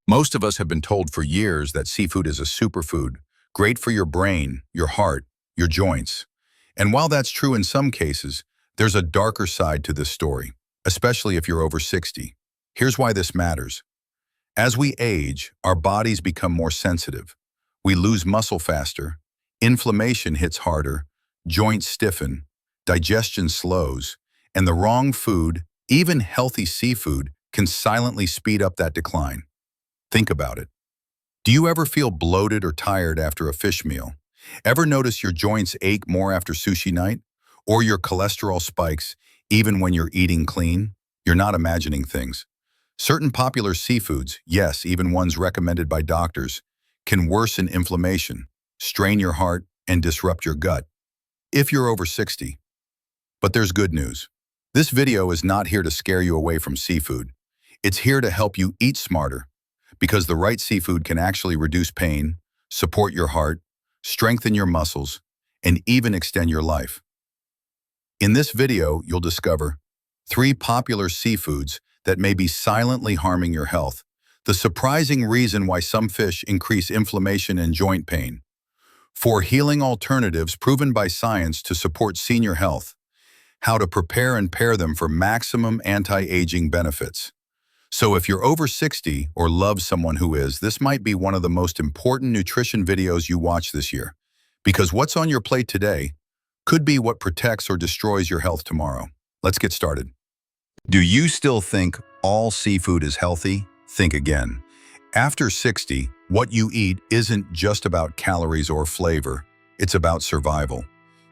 Most of us have been told for years that seafood is a superfood, great for your brain, your heart, your joints. And while that's true in some cases, there's a darker side to this story, especially if you're over 60. Here's why this matters. As we age, our bodies become more sensitive. We lose muscle faster, inflammation hits harder, joints stiffen, digestion slows, and the wrong food, even healthy seafood, can silently speed up that decline. Think about it. Do you ever feel bloated or tired after a fish meal? Ever notice your joints ache more after sushi night? Or your cholesterol spikes even when you're eating clean? You're not imagining things. Certain popular seafoods, yes, even ones recommended by doctors, can worsen inflammation, strain your heart, and disrupt your gut, if you're over 60. But there's good news. This video is not here to scare you away from seafood. It's here to help you eat smarter, because the right seafood can actually reduce pain, support your heart, strengthen your muscles, and even extend your life. In this video, you'll discover 3 popular seafoods that may be silently harming your health, the surprising reason why some fish increase inflammation and joint pain, 4 healing alternatives proven by science to support senior health, how to prepare and pair them for maximum anti-aging benefits. So if you're over 60 or love someone who is, this might be one of the most important nutrition videos you watch this year. Because what's on your plate today could be what protects or destroys your health tomorrow. Let's get started. Do you still think all seafood is healthy? Think again. After 60, what you eat isn't just about calories or flavor. It's about survival.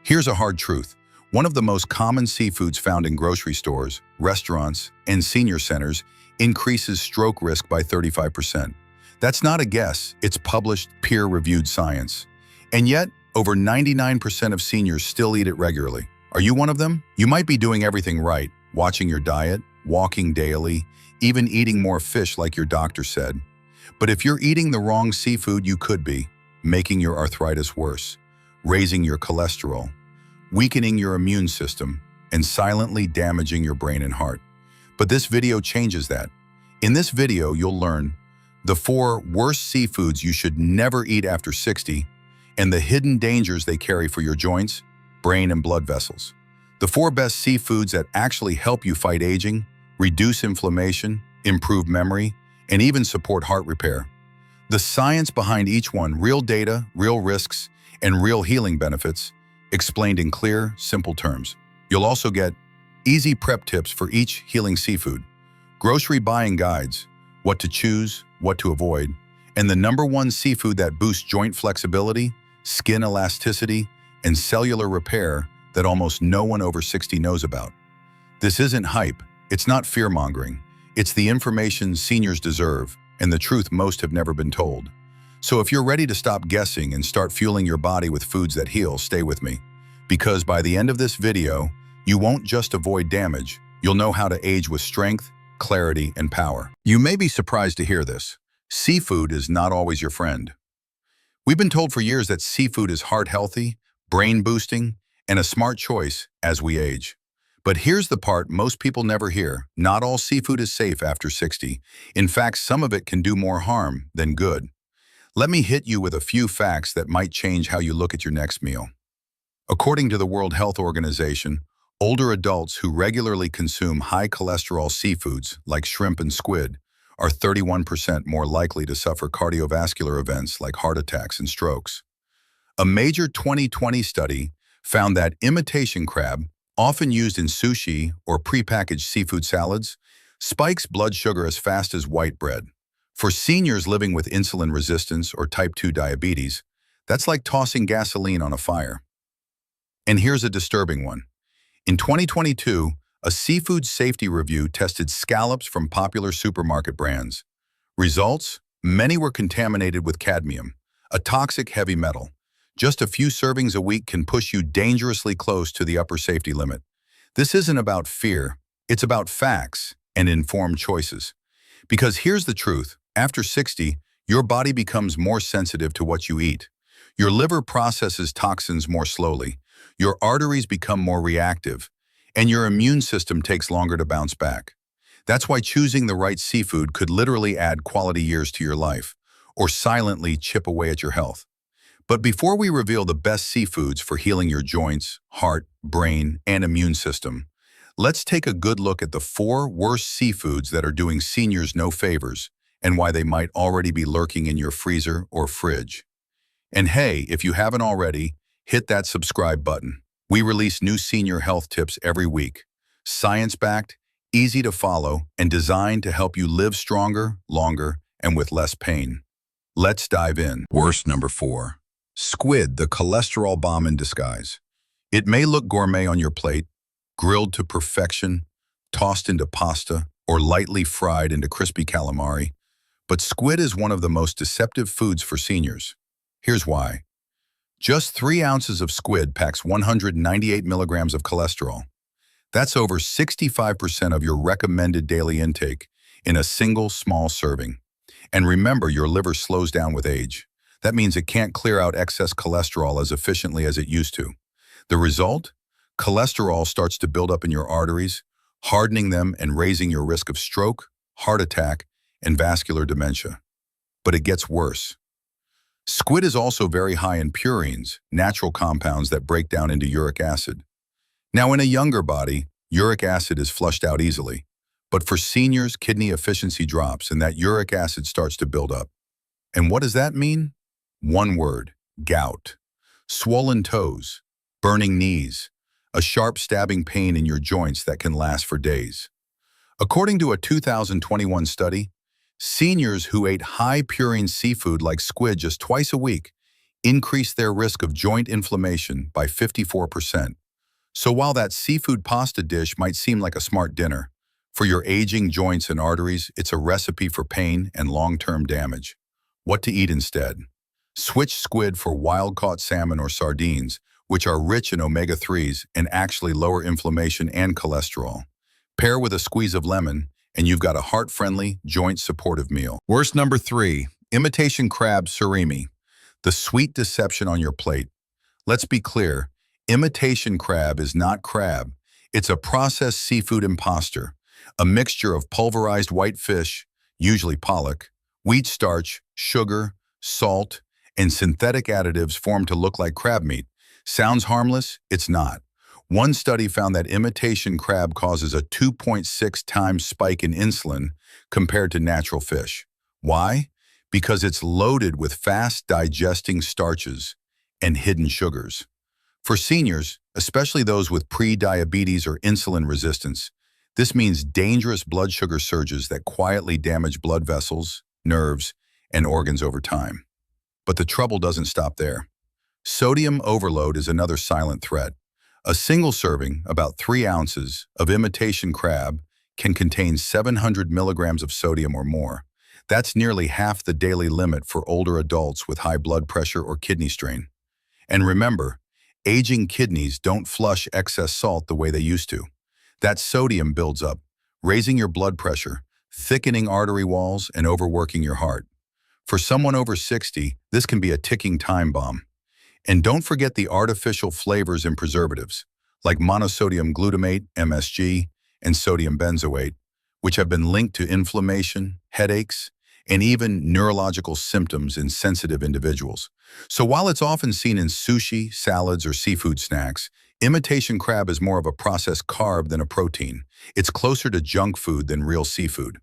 Here's a hard truth. One of the most common seafoods found in grocery stores, restaurants, and senior centers increases stroke risk by 35%. That's not a guess, it's published, peer-reviewed science. And yet, over 99% of seniors still eat it regularly. Are you one of them? You might be doing everything right, watching your diet, walking daily, even eating more fish like your doctor said. But if you're eating the wrong seafood, you could be making your arthritis worse, raising your cholesterol, weakening your immune system, and silently damaging your brain and heart. But this video changes that. In this video, you'll learn the 4 worst seafoods you should never eat after 60 and the hidden dangers they carry for your joints, brain, and blood vessels. The 4 best seafoods that actually help you fight aging, reduce inflammation, improve memory, and even support heart repair. The science behind each one, real data, real risks, and real healing benefits, explained in clear, simple terms. You'll also get easy prep tips for each healing seafood, grocery buying guides, what to choose, what to avoid, and the #1 seafood that boosts joint flexibility, skin elasticity, and cellular repair that almost no one over 60 knows about. This isn't hype, it's not fear-mongering, it's the information seniors deserve and the truth most have never been told. So if you're ready to stop guessing and start fueling your body with foods that heal, stay with me. Because by the end of this video, you won't just avoid damage, you'll know how to age with strength, clarity, and power. You may be surprised to hear this. Seafood is not always your friend. We've been told for years that seafood is heart-healthy, brain-boosting, and a smart choice as we age. But here's the part most people never hear. Not all seafood is safe after 60. In fact, some of it can do more harm than good. Let me hit you with a few facts that might change how you look at your next meal. According to the World Health Organization, older adults who regularly consume high cholesterol seafoods like shrimp and squid are 31% more likely to suffer cardiovascular events like heart attacks and strokes. A major 2020 study found that imitation crab, often used in sushi or prepackaged seafood salads, spikes blood sugar as fast as white bread. For seniors living with insulin resistance or type 2 diabetes, that's like tossing gasoline on a fire. And here's a disturbing one. In 2022, a seafood safety review tested scallops from popular supermarket brands. Results? Many were contaminated with cadmium, a toxic heavy metal. Just a few servings a week can push you dangerously close to the upper safety limit. This isn't about fear, it's about facts and informed choices. Because here's the truth, after 60, your body becomes more sensitive to what you eat. Your liver processes toxins more slowly, your arteries become more reactive, and your immune system takes longer to bounce back. That's why choosing the right seafood could literally add quality years to your life, or silently chip away at your health. But before we reveal the best seafoods for healing your joints, heart, brain, and immune system, let's take a good look at the 4 worst seafoods that are doing seniors no favors and why they might already be lurking in your freezer or fridge. And hey, if you haven't already, hit that subscribe button. We release new senior health tips every week, science-backed, easy to follow, and designed to help you live stronger, longer, and with less pain. Let's dive in. Worst number 4. Squid, the cholesterol bomb in disguise. It may look gourmet on your plate, grilled to perfection, tossed into pasta, or lightly fried into crispy calamari, but squid is one of the most deceptive foods for seniors. Here's why. Just 3 ounces of squid packs 198 milligrams of cholesterol. That's over 65% of your recommended daily intake in a single small serving. And remember, your liver slows down with age. That means it can't clear out excess cholesterol as efficiently as it used to. The result? Cholesterol starts to build up in your arteries, hardening them and raising your risk of stroke, heart attack, and vascular dementia. But it gets worse. Squid is also very high in purines, natural compounds that break down into uric acid. Now, in a younger body, uric acid is flushed out easily. But for seniors, kidney efficiency drops and that uric acid starts to build up. And what does that mean? One word: gout. Swollen toes, burning knees, a sharp stabbing pain in your joints that can last for days. According to a 2021 study, seniors who ate high purine seafood like squid just twice a week increased their risk of joint inflammation by 54%. So while that seafood pasta dish might seem like a smart dinner, for your aging joints and arteries, it's a recipe for pain and long-term damage. What to eat instead? Switch squid for wild-caught salmon or sardines, which are rich in omega-3s and actually lower inflammation and cholesterol. Pair with a squeeze of lemon, and you've got a heart-friendly, joint-supportive meal. Worst number 3, imitation crab surimi, the sweet deception on your plate. Let's be clear, imitation crab is not crab. It's a processed seafood imposter, a mixture of pulverized white fish, usually pollock, wheat starch, sugar, salt, and synthetic additives formed to look like crab meat. Sounds harmless? It's not. One study found that imitation crab causes a 2.6 times spike in insulin compared to natural fish. Why? Because it's loaded with fast-digesting starches and hidden sugars. For seniors, especially those with pre-diabetes or insulin resistance, this means dangerous blood sugar surges that quietly damage blood vessels, nerves, and organs over time. But the trouble doesn't stop there. Sodium overload is another silent threat. A single serving, about 3 ounces, of imitation crab can contain 700 milligrams of sodium or more. That's nearly half the daily limit for older adults with high blood pressure or kidney strain. And remember, aging kidneys don't flush excess salt the way they used to. That sodium builds up, raising your blood pressure, thickening artery walls, and overworking your heart. For someone over 60, this can be a ticking time bomb. And don't forget the artificial flavors and preservatives, like monosodium glutamate, MSG, and sodium benzoate, which have been linked to inflammation, headaches, and even neurological symptoms in sensitive individuals. So while it's often seen in sushi, salads, or seafood snacks, imitation crab is more of a processed carb than a protein. It's closer to junk food than real seafood.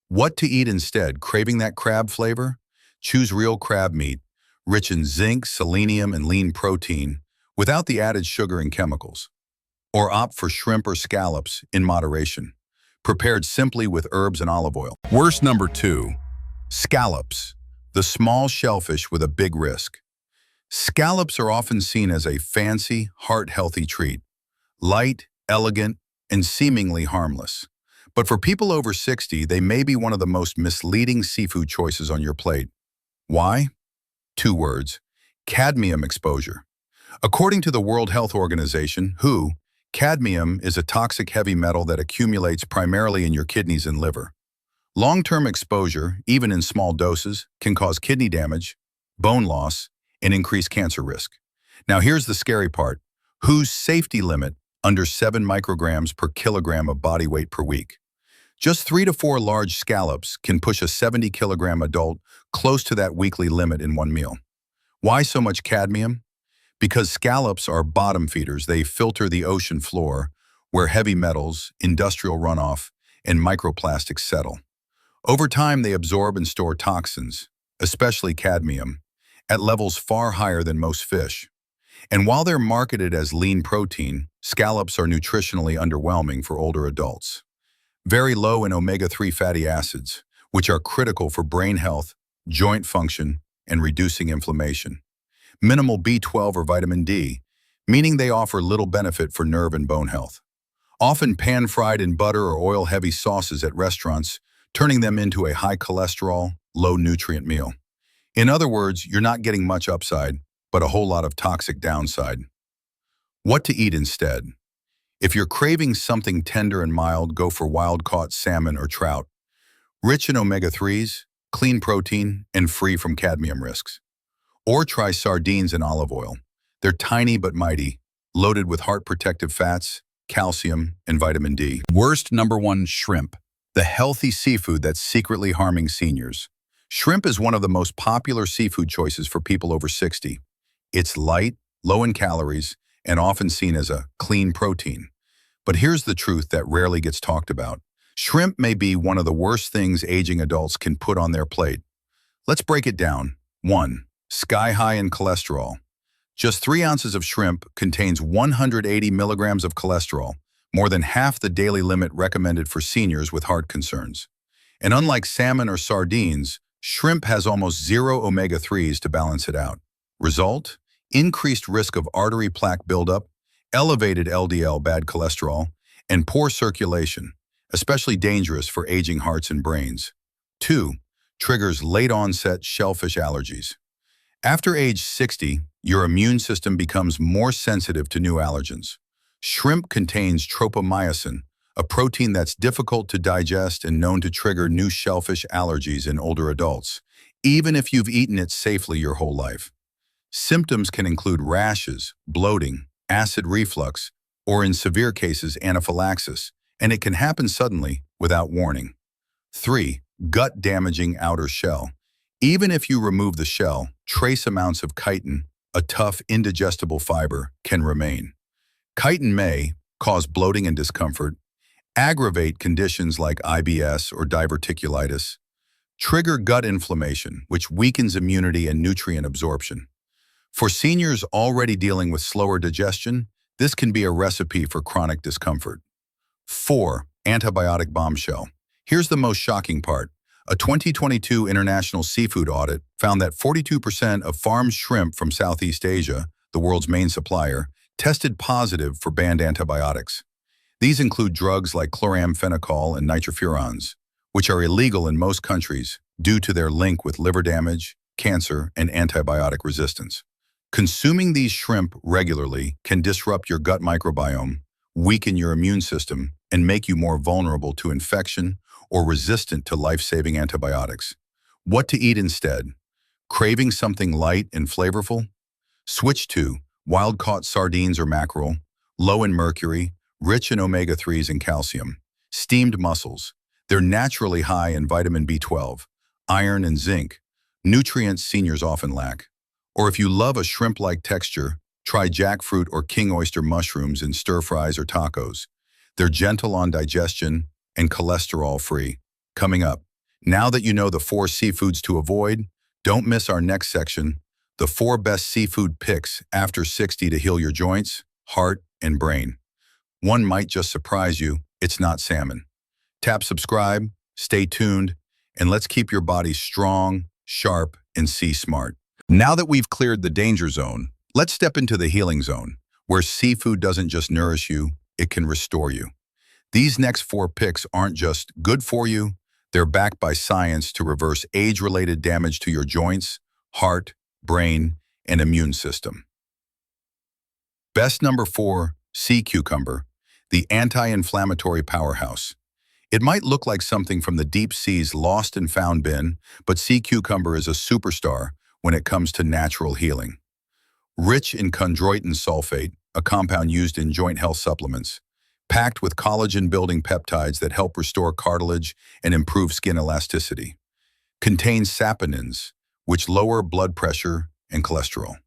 What to eat instead? Craving that crab flavor? Choose real crab meat, rich in zinc, selenium, and lean protein, without the added sugar and chemicals. Or opt for shrimp or scallops in moderation, prepared simply with herbs and olive oil. Worst number 2, scallops, the small shellfish with a big risk. Scallops are often seen as a fancy, heart-healthy treat, light, elegant, and seemingly harmless. But for people over 60, they may be one of the most misleading seafood choices on your plate. Why? 2 words: cadmium exposure. According to the World Health Organization, WHO, cadmium is a toxic heavy metal that accumulates primarily in your kidneys and liver. Long-term exposure, even in small doses, can cause kidney damage, bone loss, and increased cancer risk. Now here's the scary part. WHO's safety limit, under 7 micrograms per kilogram of body weight per week. Just 3 to 4 large scallops can push a 70-kilogram adult close to that weekly limit in one meal. Why so much cadmium? Because scallops are bottom feeders. They filter the ocean floor where heavy metals, industrial runoff, and microplastics settle. Over time, they absorb and store toxins, especially cadmium, at levels far higher than most fish. And while they're marketed as lean protein, scallops are nutritionally underwhelming for older adults. Very low in omega-3 fatty acids, which are critical for brain health, joint function, and reducing inflammation. Minimal B12 or vitamin D, meaning they offer little benefit for nerve and bone health. Often pan-fried in butter or oil-heavy sauces at restaurants, turning them into a high cholesterol, low nutrient meal. In other words, you're not getting much upside, but a whole lot of toxic downside. What to eat instead? If you're craving something tender and mild, go for wild-caught salmon or trout. Rich in omega-3s, clean protein, and free from cadmium risks. Or try sardines in olive oil. They're tiny but mighty, loaded with heart-protective fats, calcium, and vitamin D. Worst number 1, shrimp. The healthy seafood that's secretly harming seniors. Shrimp is one of the most popular seafood choices for people over 60. It's light, low in calories, and often seen as a clean protein. But here's the truth that rarely gets talked about. Shrimp may be one of the worst things aging adults can put on their plate. Let's break it down. 1. Sky high in cholesterol. Just 3 ounces of shrimp contains 180 milligrams of cholesterol, more than half the daily limit recommended for seniors with heart concerns. And unlike salmon or sardines, shrimp has almost zero omega-3s to balance it out. Result? Increased risk of artery plaque buildup, elevated LDL bad cholesterol, and poor circulation, especially dangerous for aging hearts and brains. 2. Triggers late-onset shellfish allergies. After age 60, your immune system becomes more sensitive to new allergens. Shrimp contains tropomyosin, a protein that's difficult to digest and known to trigger new shellfish allergies in older adults, even if you've eaten it safely your whole life. Symptoms can include rashes, bloating, acid reflux, or in severe cases, anaphylaxis, and it can happen suddenly without warning. 3. Gut-damaging outer shell. Even if you remove the shell, trace amounts of chitin, a tough, indigestible fiber, can remain. Chitin may cause bloating and discomfort, aggravate conditions like IBS or diverticulitis, trigger gut inflammation, which weakens immunity and nutrient absorption. For seniors already dealing with slower digestion, this can be a recipe for chronic discomfort. 4. Antibiotic bombshell. Here's the most shocking part. A 2022 international seafood audit found that 42% of farmed shrimp from Southeast Asia, the world's main supplier, tested positive for banned antibiotics. These include drugs like chloramphenicol and nitrofurans, which are illegal in most countries due to their link with liver damage, cancer, and antibiotic resistance. Consuming these shrimp regularly can disrupt your gut microbiome, weaken your immune system, and make you more vulnerable to infection or resistant to life-saving antibiotics. What to eat instead? Craving something light and flavorful? Switch to wild-caught sardines or mackerel, low in mercury, rich in omega-3s and calcium. Steamed mussels. They're naturally high in vitamin B12, iron, and zinc, nutrients seniors often lack. Or if you love a shrimp-like texture, try jackfruit or king oyster mushrooms in stir-fries or tacos. They're gentle on digestion and cholesterol-free. Coming up, now that you know the 4 seafoods to avoid, don't miss our next section, the 4 best seafood picks after 60 to heal your joints, heart, and brain. One might just surprise you, it's not salmon. Tap subscribe, stay tuned, and let's keep your body strong, sharp, and sea smart. Now that we've cleared the danger zone, let's step into the healing zone, where seafood doesn't just nourish you, it can restore you. These next 4 picks aren't just good for you, they're backed by science to reverse age-related damage to your joints, heart, brain, and immune system. Best number 4, sea cucumber, the anti-inflammatory powerhouse. It might look like something from the deep sea's lost and found bin, but sea cucumber is a superstar when it comes to natural healing. Rich in chondroitin sulfate, a compound used in joint health supplements, packed with collagen-building peptides that help restore cartilage and improve skin elasticity. Contains saponins, which lower blood pressure and cholesterol.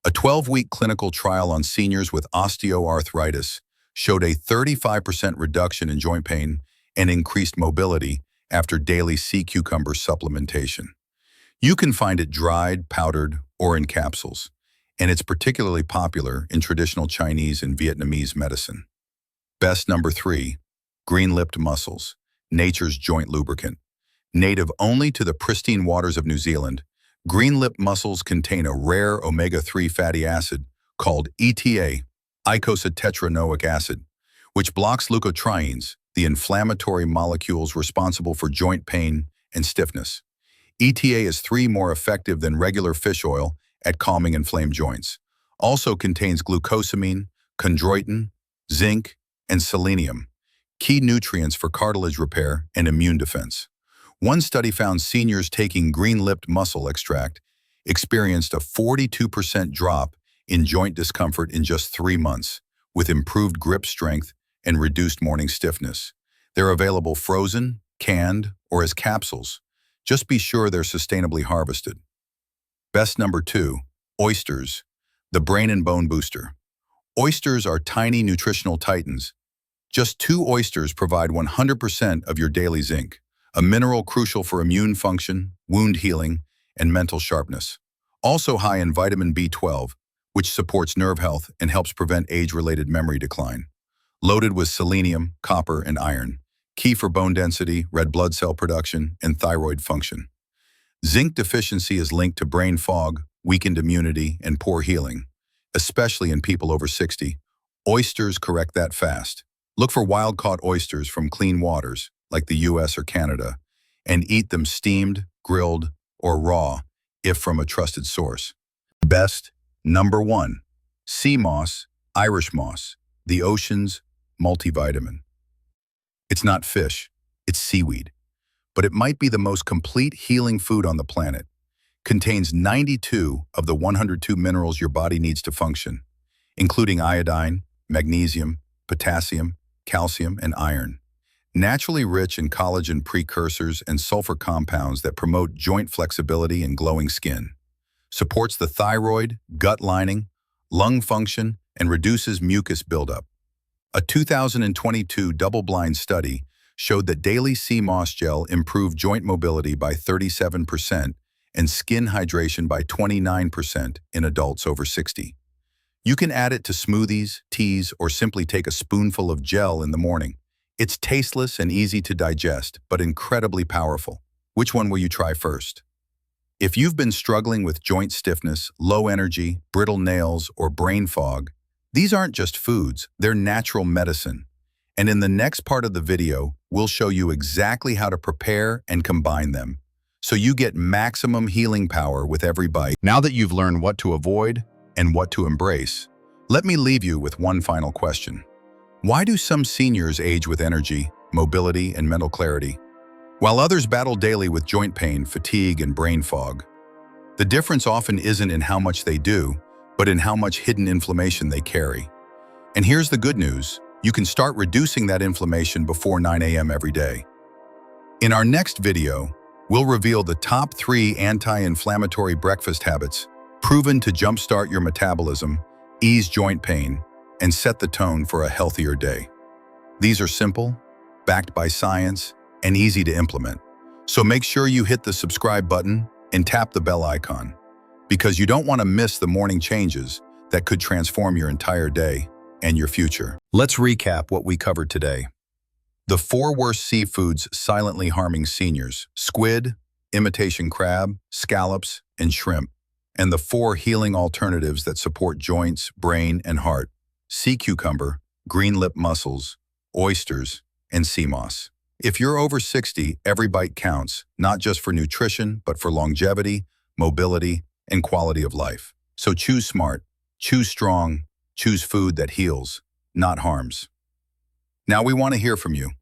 A 12-week clinical trial on seniors with osteoarthritis showed a 35% reduction in joint pain and increased mobility after daily sea cucumber supplementation. You can find it dried, powdered, or in capsules, and it's particularly popular in traditional Chinese and Vietnamese medicine. Best number 3, green-lipped mussels, nature's joint lubricant. Native only to the pristine waters of New Zealand, green-lipped mussels contain a rare omega-3 fatty acid called ETA, eicosapentaenoic acid, which blocks leukotrienes, the inflammatory molecules responsible for joint pain and stiffness. ETA is 3 more effective than regular fish oil at calming inflamed joints. Also contains glucosamine, chondroitin, zinc, and selenium, key nutrients for cartilage repair and immune defense. One study found seniors taking green-lipped mussel extract experienced a 42% drop in joint discomfort in just 3 months, with improved grip strength and reduced morning stiffness. They're available frozen, canned, or as capsules. Just be sure they're sustainably harvested. Best number 2, oysters, the brain and bone booster. Oysters are tiny nutritional titans. Just 2 oysters provide 100% of your daily zinc, a mineral crucial for immune function, wound healing, and mental sharpness. Also high in vitamin B12, which supports nerve health and helps prevent age-related memory decline. Loaded with selenium, copper, and iron, key for bone density, red blood cell production, and thyroid function. Zinc deficiency is linked to brain fog, weakened immunity, and poor healing, especially in people over 60. Oysters correct that fast. Look for wild-caught oysters from clean waters, like the US or Canada, and eat them steamed, grilled, or raw, if from a trusted source. Best number 1, sea moss, Irish moss, the ocean's multivitamin. It's not fish, it's seaweed, but it might be the most complete healing food on the planet. Contains 92 of the 102 minerals your body needs to function, including iodine, magnesium, potassium, calcium, and iron. Naturally rich in collagen precursors and sulfur compounds that promote joint flexibility and glowing skin. Supports the thyroid, gut lining, lung function, and reduces mucus buildup. A 2022 double-blind study showed that daily sea moss gel improved joint mobility by 37% and skin hydration by 29% in adults over 60. You can add it to smoothies, teas, or simply take a spoonful of gel in the morning. It's tasteless and easy to digest, but incredibly powerful. Which one will you try first? If you've been struggling with joint stiffness, low energy, brittle nails, or brain fog, these aren't just foods, they're natural medicine. And in the next part of the video, we'll show you exactly how to prepare and combine them, so you get maximum healing power with every bite. Now that you've learned what to avoid and what to embrace, let me leave you with one final question. Why do some seniors age with energy, mobility, and mental clarity, while others battle daily with joint pain, fatigue, and brain fog? The difference often isn't in how much they do, but in how much hidden inflammation they carry. And here's the good news. You can start reducing that inflammation before 9 a.m. every day. In our next video, we'll reveal the top 3 anti-inflammatory breakfast habits proven to jumpstart your metabolism, ease joint pain, and set the tone for a healthier day. These are simple, backed by science, and easy to implement. So make sure you hit the subscribe button and tap the bell icon, because you don't want to miss the morning changes that could transform your entire day and your future. Let's recap what we covered today. The 4 worst seafoods silently harming seniors: squid, imitation crab, scallops, and shrimp. And the 4 healing alternatives that support joints, brain, and heart: sea cucumber, green-lipped mussels, oysters, and sea moss. If you're over 60, every bite counts, not just for nutrition, but for longevity, mobility, and quality of life. So choose smart, choose strong, choose food that heals, not harms. Now we want to hear from you.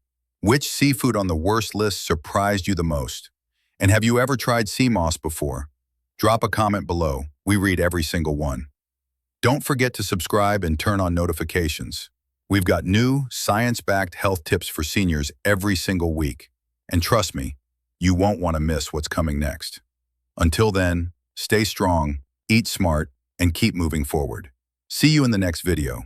Which seafood on the worst list surprised you the most? And have you ever tried sea moss before? Drop a comment below. We read every single one. Don't forget to subscribe and turn on notifications. We've got new, science-backed health tips for seniors every single week. And trust me, you won't want to miss what's coming next. Until then, stay strong, eat smart, and keep moving forward. See you in the next video.